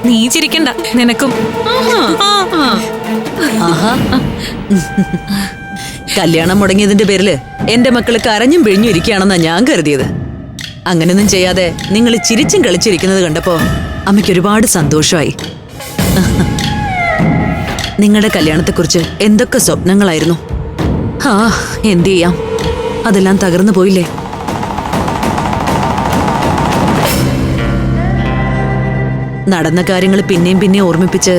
നീ ചിരിക്കണ്ട, നിനക്കും. കല്യാണം മുടങ്ങിയതിന്റെ പേരില് എന്റെ മക്കള് കരഞ്ഞും പിഴിഞ്ഞും ഇരിക്കുകയാണെന്നാ ഞാൻ കരുതിയത്. അങ്ങനെയൊന്നും ചെയ്യാതെ നിങ്ങൾ ചിരിച്ചും കളിച്ചിരിക്കുന്നത് കണ്ടപ്പോ അമ്മയ്ക്ക് ഒരുപാട് സന്തോഷമായി. നിങ്ങളുടെ കല്യാണത്തെക്കുറിച്ച് എന്തൊക്കെ സ്വപ്നങ്ങളായിരുന്നു. എന്തു ചെയ്യാം, അതെല്ലാം തകർന്നു പോയില്ലേ. നടന്ന കാര്യങ്ങൾ പിന്നെയും പിന്നെയും ഓർമ്മിപ്പിച്ച്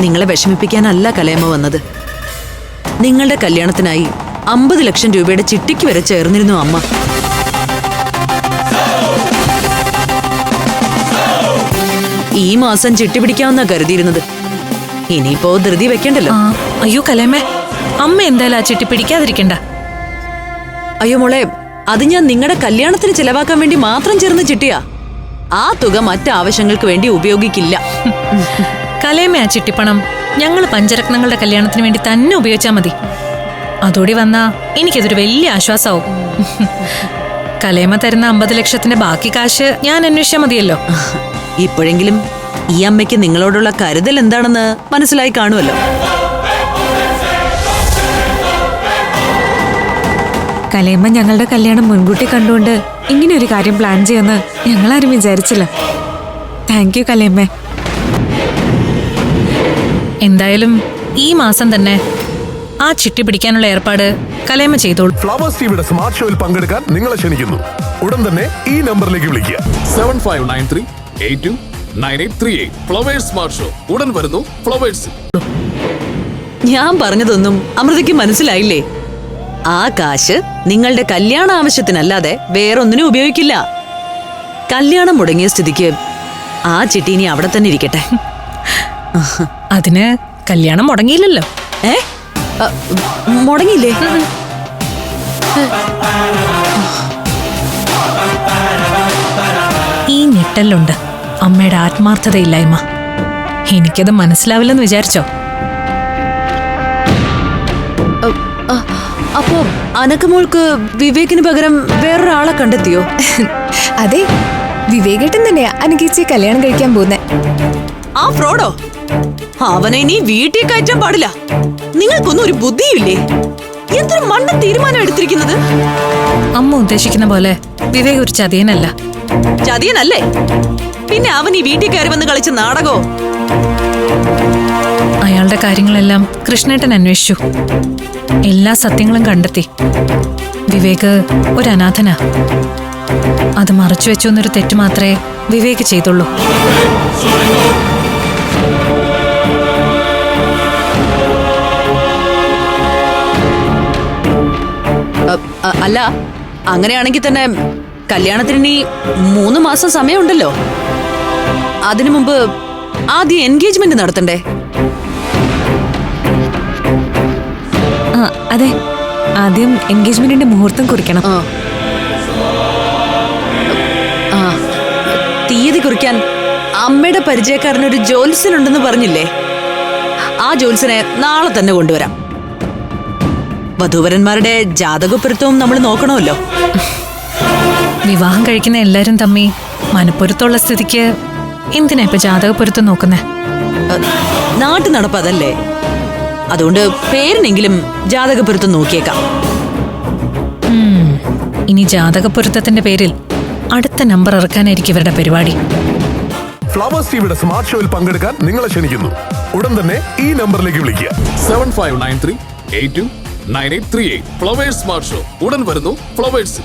നിങ്ങളെ വിഷമിപ്പിക്കാനല്ല കലയമ്മ വന്നത്. നിങ്ങളുടെ കല്യാണത്തിനായി 50 ലക്ഷം രൂപയുടെ ചിട്ടിക്ക് വരെ ചേർന്നിരുന്നു അമ്മ. ഈ മാസം ചിട്ടി പിടിക്കാമെന്നാ കരുതിയിരുന്നത്. ഇനിയിപ്പോ ധൃതി വെക്കണ്ടല്ലോ. അയ്യോ കലയമ്മേ, അമ്മ എന്തായാലും ആ ചിട്ടി പിടിക്കാതിരിക്കണ്ട. അയ്യോ മോളെ, അത് ഞാൻ നിങ്ങളുടെ കല്യാണത്തിന് ചെലവാക്കാൻ വേണ്ടി മാത്രം ചേർന്ന് ചിട്ടിയാ. ആ തുക മറ്റാവശ്യങ്ങൾക്ക് വേണ്ടി ഉപയോഗിക്കില്ല. കലയമ്മ, ആ ചിട്ടിപ്പണം ഞങ്ങൾ പഞ്ചരത്നങ്ങളുടെ കല്യാണത്തിന് വേണ്ടി തന്നെ ഉപയോഗിച്ചാൽ മതി. അതോടെ വന്നാ എനിക്കതൊരു വലിയ ആശ്വാസമാവും. കലയമ്മ തരുന്ന 50 ലക്ഷത്തിന്റെ ബാക്കി കാശ് ഞാൻ അന്വേഷിച്ചാൽ മതിയല്ലോ. ഇപ്പോഴെങ്കിലും ഈ അമ്മയ്ക്ക് നിങ്ങളോടുള്ള കരുതൽ എന്താണെന്ന് മനസ്സിലായി കാണുമല്ലോ. കലയമ്മ ഞങ്ങളുടെ കല്യാണം മുൻകൂട്ടി കണ്ടുകൊണ്ട് ഇങ്ങനെ ഒരു കാര്യം പ്ലാൻ ചെയ്യുമെന്ന് ഞങ്ങളാരും വിചാരിച്ചില്ല. താങ്ക് യു കലയമ്മേ. എന്തായാലും ഈ മാസം തന്നെ ആ ചിട്ടി പിടിക്കാനുള്ള ഏർപ്പാട് കലയമ്മ ചെയ്തോളൂ. ഫ്ലവേഴ്സ് ടിവിയുടെ സ്മാർട്ട് ഷോയിൽ പങ്കെടുക്കാൻ നിങ്ങളെ ക്ഷണിക്കുന്നു. ഉടൻ തന്നെ ഈ നമ്പറിലേക്ക് വിളിക്കുക. 7593829838. ഫ്ലവേഴ്സ് സ്മാർട്ട് ഷോ ഉടൻ വരുന്നു ഫ്ലവേഴ്സ്. ഞാൻ പറഞ്ഞതൊന്നും അമൃതയ്ക്ക് മനസ്സിലായില്ലേ? ആ കാശ് നിങ്ങളുടെ കല്യാണ ആവശ്യത്തിനല്ലാതെ വേറൊന്നിനും ഉപയോഗിക്കില്ല. കല്യാണം മുടങ്ങിയ സ്ഥിതിക്ക് ആ ചിട്ടി ഇനി അവിടെ തന്നെ ഇരിക്കട്ടെ. അതിന് കല്യാണം മുടങ്ങിയില്ലല്ലോ. മുടങ്ങിയില്ലേ? ഈ ഞെട്ടലുണ്ട് അമ്മയുടെ ആത്മാർത്ഥതയില്ലായ്മ. എനിക്കത് മനസ്സിലാവില്ലെന്ന് വിചാരിച്ചോ? അപ്പോ അനക്കമോൾക്ക് വിവേകിന് പകരം വേറൊരാളെ കണ്ടെത്തിയോ? അതെ, വിവേകേട്ടൻ തന്നെയാ അനുകേച്ചി കല്യാണം കഴിക്കാൻ പോകുന്നേ. ആ ഫ്രോഡോ? അവനെ നീ വീട്ടിൽ കയറ്റാൻ പാടില്ല. നിങ്ങൾക്കൊന്നും ഒരു ബുദ്ധിയില്ലേ? എന്തൊരു മണ്ട തീരുമാനം എടുത്തിരിക്കുന്നത്. അമ്മ ഉദ്ദേശിക്കുന്ന പോലെ വിവേക് ഒരു ചതിയനല്ല. ചതിയനല്ലേ? പിന്നെ അവൻ ഈ വീട്ടിൽ കയറി വന്ന് കളിച്ച നാടകോ? അയാളുടെ കാര്യങ്ങളെല്ലാം കൃഷ്ണേട്ടൻ അന്വേഷിച്ചു. എല്ലാ സത്യങ്ങളും കണ്ടെത്തി. വിവേക് ഒരു അനാഥനാ. അത് മറച്ചു വെച്ചു എന്നൊരു തെറ്റ് മാത്രമേ വിവേക് ചെയ്തുള്ളൂ. അല്ല, അങ്ങനെയാണെങ്കിൽ തന്നെ കല്യാണത്തിന് ഇനി 3 മാസം സമയമുണ്ടല്ലോ. അതിനു മുമ്പ് ആദ്യം എൻഗേജ്മെന്റ് നടത്തണ്ടേ? അതെ, ആദ്യം എൻഗേജ്മെന്റിന്റെ മുഹൂർത്തം കുറിക്കണം. തീയതി കുറിക്കാൻ അമ്മയുടെ പരിചയക്കാരനൊരു ജോത്സ്യനുണ്ടെന്ന് പറഞ്ഞില്ലേ? ആ ജോത്സ്യനെ നാളെ തന്നെ കൊണ്ടുവരാം. വധൂവരന്മാരുടെ ജാതകപ്പൊരുത്തവും നമ്മൾ നോക്കണമല്ലോ. വിവാഹം കഴിക്കുന്ന എല്ലാരും തമ്മി മനപ്പൊരുത്തമുള്ള സ്ഥിതിക്ക് എന്തിനാ ഇപ്പൊ ജാതകപ്പൊരുത്തം നോക്കുന്നേ? നാട്ടു നടപ്പതല്ലേ. അതുകൊണ്ട് പേരിനെങ്കിലും ജാതകപ്പൊരുത്തം നോക്കിയേക്കാം. ഇനി ജാതകപ്പൊരുത്തത്തിന്റെ പേരിൽ അടുത്ത നമ്പർ ഇറക്കാനായിരിക്കും ഇവരുടെ പരിപാടി. ഫ്ലവേഴ്സ് ടിവിയുടെ സ്മാർട്ട് ഷോയിൽ പങ്കെടുക്കാൻ നിങ്ങളെ ക്ഷണിക്കുന്നു. ഉടൻ തന്നെ ഈ നമ്പറിലേക്ക് വിളിക്കുക. 7593829838. ഫ്ലവേഴ്സ് സ്മാർട്ട് ഷോ ഉടൻ വരുന്നു ഫ്ലവേഴ്സ്.